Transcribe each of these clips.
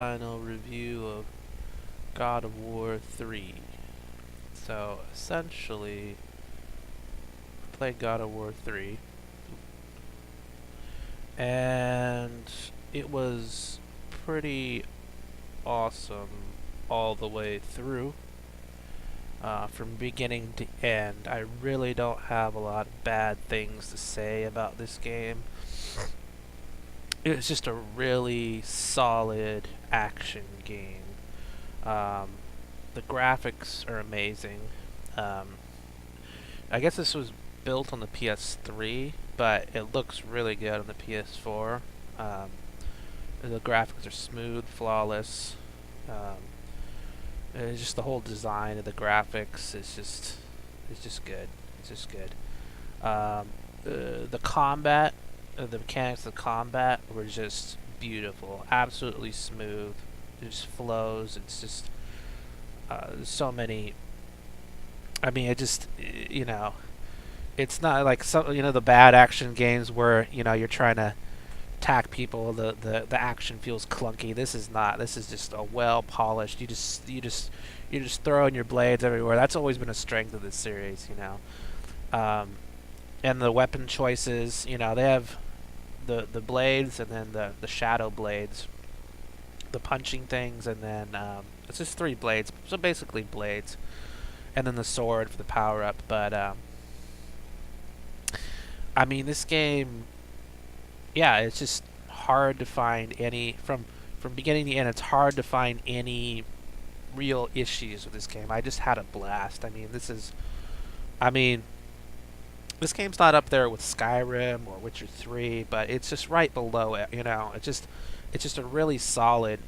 Final review of God of War 3. So essentially, I played God of War 3, and it was pretty awesome all the way through. From beginning to end, I really don't have a lot of bad things to say about this game. It was just a really solid action game. Um, the graphics are amazing. Um, I guess this was built on the PS3, but it looks really good on the PS4. Um, the graphics are smooth, flawless. Um, it's just the whole design of the graphics is just good. It's just good. The combat, the mechanics of the combat were just beautiful, absolutely smooth. It just flows. It's just so many. I mean, it just it's not like some the bad action games where you're trying to attack people. The action feels clunky. This is not. This is just a well polished. You're just throwing your blades everywhere. That's always been a strength of this series. And the weapon choices. They have the blades and then the shadow blades, the punching things, and then it's just 3 blades. So basically blades, and then the sword for the power up. But I mean, this game, yeah, it's just hard to find any from beginning to end. It's hard to find any real issues with this game. I just had a blast. I mean, this game's not up there with Skyrim or Witcher 3, but it's just right below it. It's just a really solid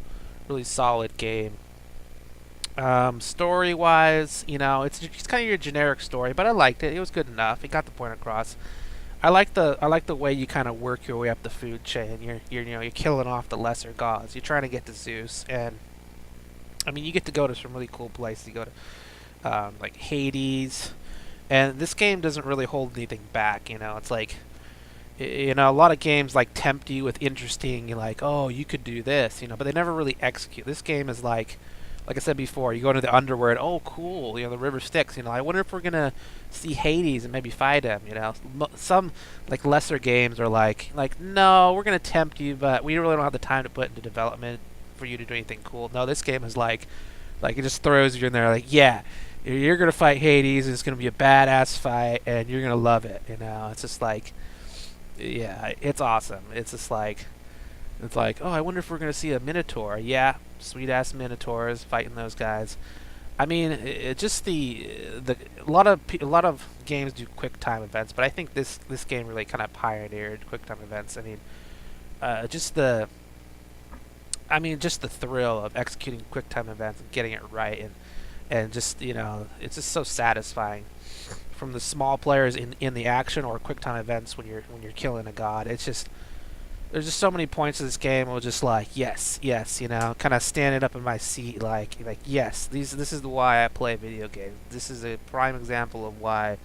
game. Story-wise, it's kind of your generic story, but I liked it. It was good enough. It got the point across. I like the way you kind of work your way up the food chain. You're killing off the lesser gods. You're trying to get to Zeus, and I mean you get to go to some really cool places. You go to like Hades, and this game doesn't really hold anything back. It's like a lot of games like tempt you with interesting. You're like, oh, you could do this, but they never really execute. This game is like I said before, you go into the underworld. Oh, cool! The river Styx. I wonder if we're gonna see Hades and maybe fight him. Some like lesser games are like no, we're gonna tempt you, but we really don't have the time to put into development for you to do anything cool. No, this game is like it just throws you in there. Like, yeah, you're gonna fight Hades. And it's gonna be a badass fight, and you're gonna love it. It's just like, yeah, it's awesome. It's like, oh, I wonder if we're gonna see a Minotaur. Yeah, sweet ass Minotaurs fighting those guys. I mean, it just the a lot of games do quick time events, but I think this game really kind of pioneered quick time events. I mean, just the just the thrill of executing quick time events and getting it right, and just it's just so satisfying. From the small players in the action or quick time events when you're killing a god, it's just there's just so many points of this game. I was just like, yes, kind of standing up in my seat, like yes, this is why I play video games. This is a prime example of why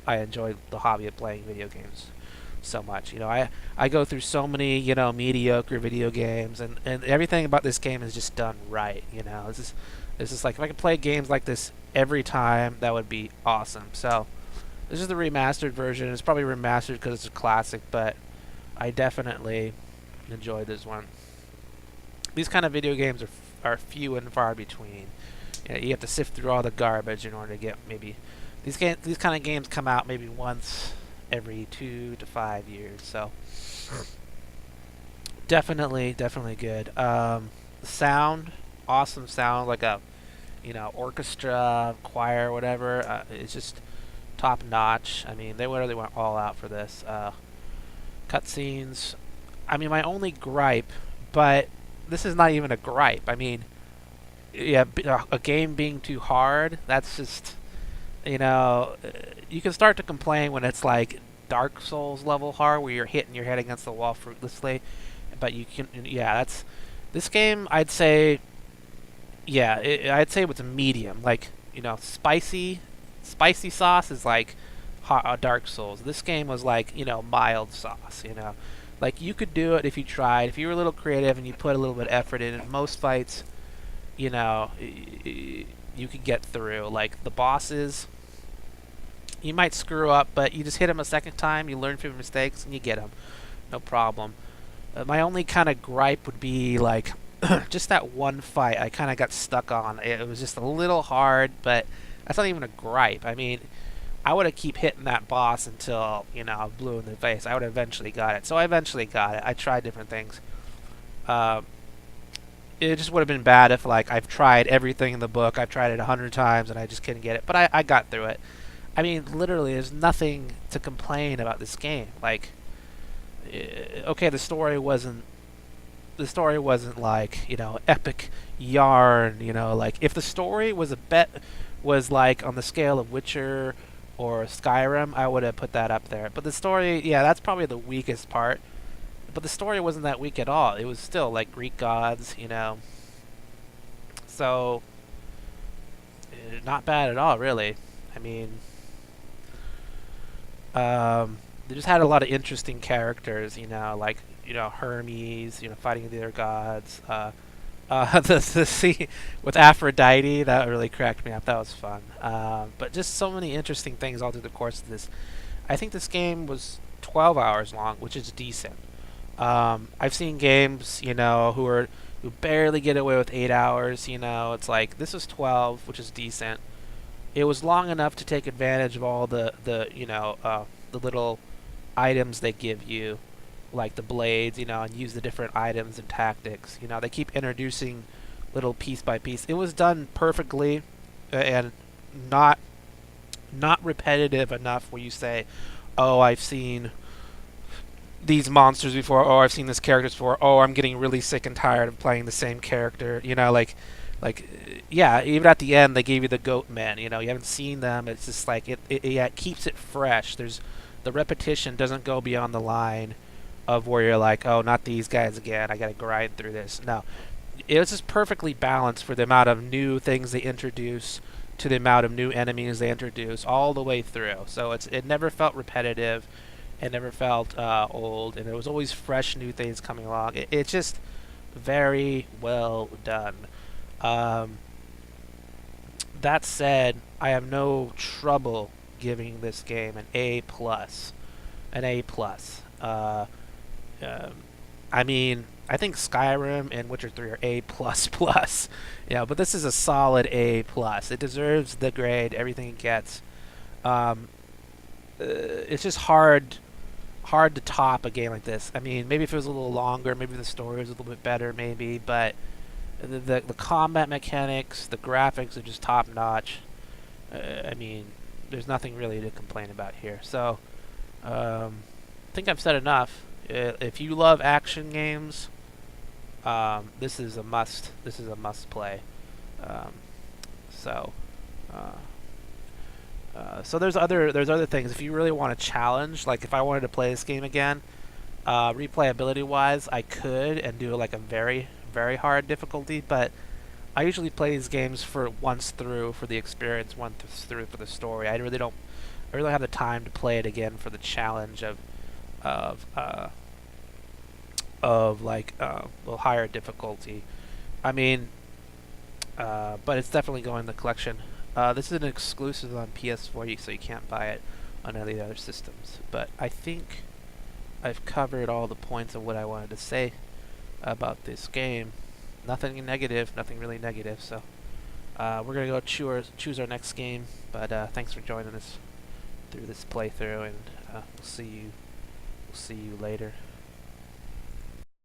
I enjoy the hobby of playing video games so much. I go through so many mediocre video games, and everything about this game is just done right. This is like if I could play games like this every time, that would be awesome. So this is the remastered version. It's probably remastered because it's a classic, but I definitely enjoyed this one. These kind of video games are few and far between. You have to sift through all the garbage in order to get maybe these kind of games come out maybe once every 2 to 5 years. So definitely good. Sound, awesome sound, like a orchestra, choir, whatever. It's just top notch. I mean, they really went all out for this. Cutscenes. I mean, my only gripe, but this is not even a gripe. I mean, yeah, a game being too hard, that's just, you can start to complain when it's like Dark Souls level hard, where you're hitting your head against the wall fruitlessly, but this game, I'd say, yeah, I'd say it's a medium. Like, spicy sauce is like Dark Souls. This game was like, mild sauce, Like, you could do it if you tried. If you were a little creative and you put a little bit of effort in most fights, you know, you could get through. Like, the bosses, you might screw up, but you just hit them a second time, you learn from your mistakes, and you get them. No problem. My only kind of gripe would be, like, just that one fight I kind of got stuck on. It was just a little hard, but that's not even a gripe. I mean, I would have keep hitting that boss until, you know, I blew in the face. I would have eventually got it. So I eventually got it. I tried different things. Um, it just would have been bad if, like, I've tried everything in the book. I've tried it 100 times and I just couldn't get it. But I got through it. I mean, literally, there's nothing to complain about this game. Like, okay, the story wasn't like, you know, epic yarn, you know, like if the story was like on the scale of Witcher or Skyrim, I would have put that up there. But the story, yeah, that's probably the weakest part. But the story wasn't that weak at all. It was still like Greek gods, you know. So not bad at all, really. I mean, they just had a lot of interesting characters, you know, like, you know, Hermes, you know, fighting the other gods. The scene with Aphrodite, that really cracked me up. That was fun. But just so many interesting things all through the course of this. I think this game was 12 hours long, which is decent. I've seen games, you know, who barely get away with 8 hours. You know, it's like this was 12, which is decent. It was long enough to take advantage of all the you know, the little items they give you, like the blades, you know, and use the different items and tactics. You know, they keep introducing little piece by piece. It was done perfectly, and not not repetitive enough where you say, "Oh, I've seen these monsters before. Oh, I've seen this character before. Oh, I'm getting really sick and tired of playing the same character." You know, like yeah, even at the end they gave you the goat men. You know, you haven't seen them. It's just like yeah, it keeps it fresh. There's the repetition doesn't go beyond the line of where you're like, oh, not these guys again. I got to grind through this. No, it was just perfectly balanced for the amount of new things they introduce to the amount of new enemies they introduce all the way through. So it never felt repetitive. It never felt old, and there was always fresh new things coming along. It's just very well done. Um, that said, I have no trouble giving this game an A plus, an A plus. Um, I mean, I think Skyrim and Witcher 3 are A plus plus, you know, but this is a solid A plus. It deserves the grade, everything it gets. Um, it's just hard to top a game like this. I mean, maybe if it was a little longer, maybe the story was a little bit better, maybe, but the combat mechanics, the graphics are just top notch. I mean, there's nothing really to complain about here. So, I think I've said enough. If you love action games, this is a must. This is a must play. Um, so, uh, so there's other things. If you really want a challenge, like if I wanted to play this game again, replayability wise, I could and do like a very hard difficulty. But I usually play these games for once through for the experience, once through for the story. I really don't. I really have the time to play it again for the challenge of uh, of like a little higher difficulty. I mean, but it's definitely going in the collection. This is an exclusive on PS4, so you can't buy it on any of the other systems. But I think I've covered all the points of what I wanted to say about this game. Nothing negative, nothing really negative. So we're gonna go choose our next game. But thanks for joining us through this playthrough, and we'll see you later.